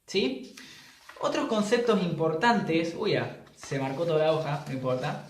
¿Sí? Otros conceptos importantes, se marcó toda la hoja, no importa.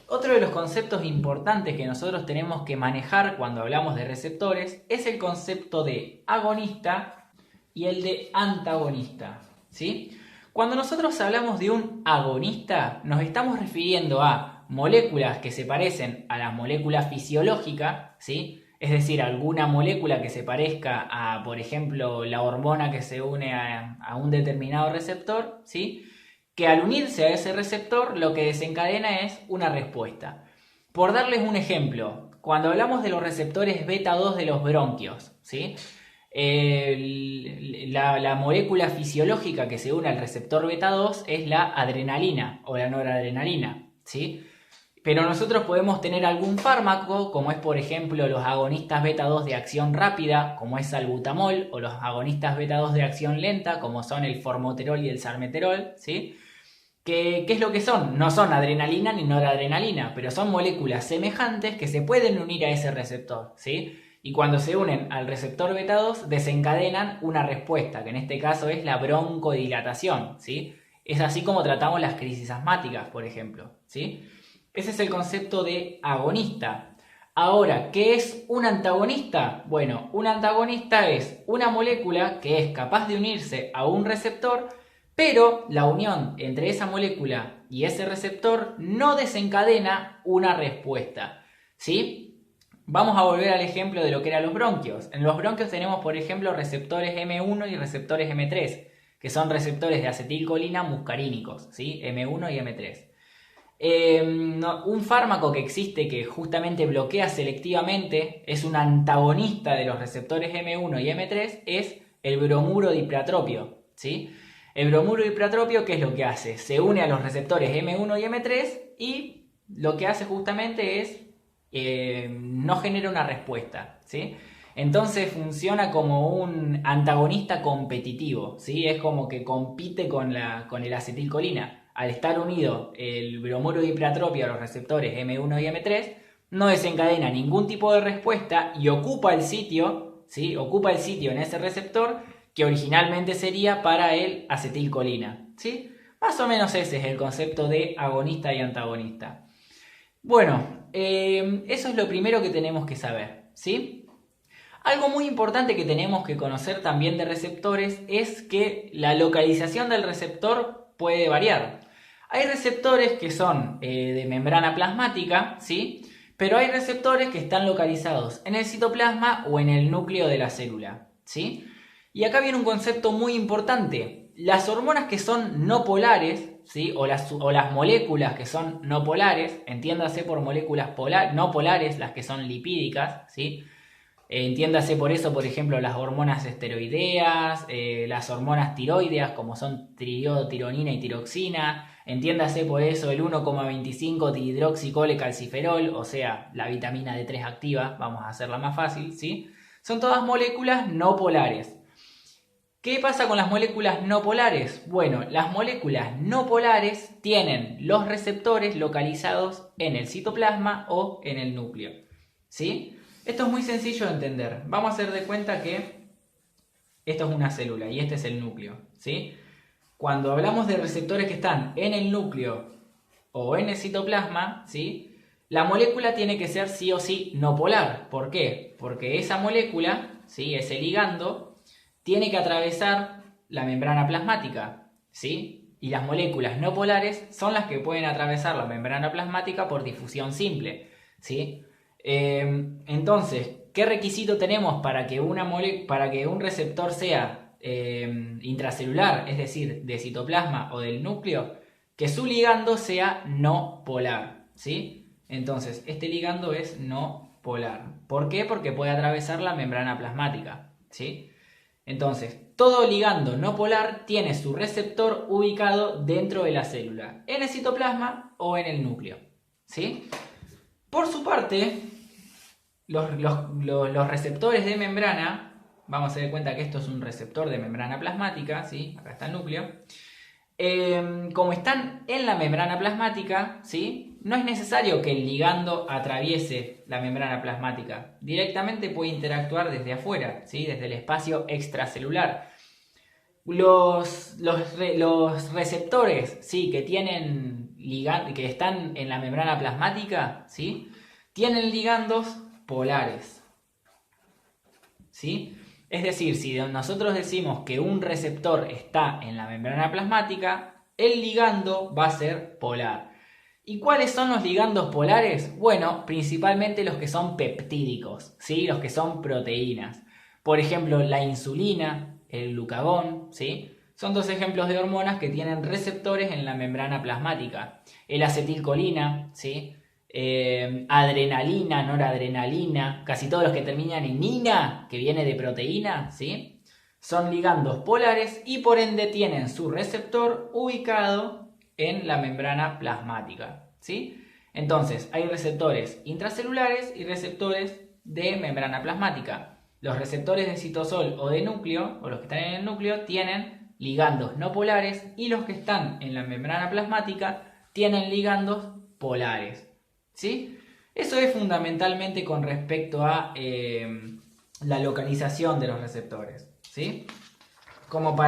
Otro de los conceptos importantes que nosotros tenemos que manejar cuando hablamos de receptores es el concepto de agonista y el de antagonista, ¿sí? Cuando nosotros hablamos de un agonista, nos estamos refiriendo a moléculas que se parecen a la molécula fisiológica, ¿sí? Es decir, alguna molécula que se parezca a, por ejemplo, la hormona que se une a un determinado receptor, ¿sí? Que al unirse a ese receptor lo que desencadena es una respuesta. Por darles un ejemplo, cuando hablamos de los receptores beta 2 de los bronquios, ¿sí? La molécula fisiológica que se une al receptor beta 2 es la adrenalina o la noradrenalina, ¿sí? Pero nosotros podemos tener algún fármaco, como es por ejemplo los agonistas beta 2 de acción rápida, como es salbutamol, o los agonistas beta 2 de acción lenta, como son el formoterol y el salmeterol, ¿sí? ¿Qué es lo que son? No son adrenalina ni noradrenalina, pero son moléculas semejantes que se pueden unir a ese receptor, ¿sí? Y cuando se unen al receptor beta 2 desencadenan una respuesta, que en este caso es la broncodilatación, ¿sí? Es así como tratamos las crisis asmáticas, por ejemplo, ¿sí? Ese es el concepto de agonista. Ahora, ¿qué es un antagonista? Bueno, un antagonista es una molécula que es capaz de unirse a un receptor, pero la unión entre esa molécula y ese receptor no desencadena una respuesta, ¿sí? Vamos a volver al ejemplo de lo que eran los bronquios. En los bronquios tenemos, por ejemplo, receptores M1 y receptores M3, que son receptores de acetilcolina muscarínicos, ¿sí? M1 y M3. Un fármaco que existe que justamente bloquea selectivamente, es un antagonista de los receptores M1 y M3, es el bromuro dipratropio, ¿sí? El bromuro dipratropio, ¿qué es lo que hace? Se une a los receptores M1 y M3 y lo que hace justamente es no genera una respuesta, ¿sí? Entonces funciona como un antagonista competitivo, ¿sí? Es como que compite con el acetilcolina. Al estar unido el bromuro dipratropio a los receptores M1 y M3, no desencadena ningún tipo de respuesta y ocupa el sitio, ¿sí? Ocupa el sitio en ese receptor que originalmente sería para el acetilcolina, ¿sí? Más o menos ese es el concepto de agonista y antagonista. Bueno, eso es lo primero que tenemos que saber, ¿sí? Algo muy importante que tenemos que conocer también de receptores es que la localización del receptor puede variar. Hay receptores que son de membrana plasmática, ¿sí? Pero hay receptores que están localizados en el citoplasma o en el núcleo de la célula, ¿sí? Y acá viene un concepto muy importante. Las hormonas que son no polares, ¿sí? o las moléculas que son no polares, entiéndase por moléculas no polares las que son lipídicas, ¿sí? Entiéndase por eso, por ejemplo, las hormonas esteroideas, las hormonas tiroideas como son tironina y tiroxina. Entiéndase por eso el 1,25 dihidroxicolecalciferol, o sea, la vitamina D3 activa, vamos a hacerla más fácil, ¿sí? Son todas moléculas no polares. ¿Qué pasa con las moléculas no polares? Bueno, las moléculas no polares tienen los receptores localizados en el citoplasma o en el núcleo, ¿sí? Esto es muy sencillo de entender. Vamos a hacer de cuenta que esto es una célula y este es el núcleo, ¿sí? Cuando hablamos de receptores que están en el núcleo o en el citoplasma, ¿sí? La molécula tiene que ser sí o sí no polar. ¿Por qué? Porque esa molécula, ¿sí? Ese ligando, tiene que atravesar la membrana plasmática, ¿sí? Y las moléculas no polares son las que pueden atravesar la membrana plasmática por difusión simple, ¿sí? Entonces, ¿qué requisito tenemos para que un receptor sea intracelular, es decir, de citoplasma o del núcleo? Que su ligando sea no polar, ¿sí? Entonces, este ligando es no polar. ¿Por qué? Porque puede atravesar la membrana plasmática, ¿sí? Entonces, todo ligando no polar tiene su receptor ubicado dentro de la célula, en el citoplasma o en el núcleo, ¿sí? Por su parte, los receptores de membrana, vamos a dar cuenta que esto es un receptor de membrana plasmática, ¿sí? Acá está el núcleo. Como están en la membrana plasmática, ¿sí? No es necesario que el ligando atraviese la membrana plasmática. Directamente puede interactuar desde afuera, ¿sí? Desde el espacio extracelular. Los receptores, ¿sí? Que tienen que están en la membrana plasmática, ¿sí? Tienen ligandos polares, ¿sí? Es decir, si nosotros decimos que un receptor está en la membrana plasmática, el ligando va a ser polar. ¿Y cuáles son los ligandos polares? Bueno, principalmente los que son peptídicos, ¿sí? Los que son proteínas. Por ejemplo, la insulina, el glucagón, ¿sí? Son dos ejemplos de hormonas que tienen receptores en la membrana plasmática. El acetilcolina, ¿sí? Adrenalina, noradrenalina, casi todos los que terminan en ina, que viene de proteína, ¿sí? Son ligandos polares y por ende tienen su receptor ubicado en la membrana plasmática, ¿sí? Entonces, hay receptores intracelulares y receptores de membrana plasmática. Los receptores de citosol o de núcleo, o los que están en el núcleo, tienen ligandos no polares y los que están en la membrana plasmática tienen ligandos polares, ¿sí? Eso es fundamentalmente con respecto a la localización de los receptores, ¿sí? Como para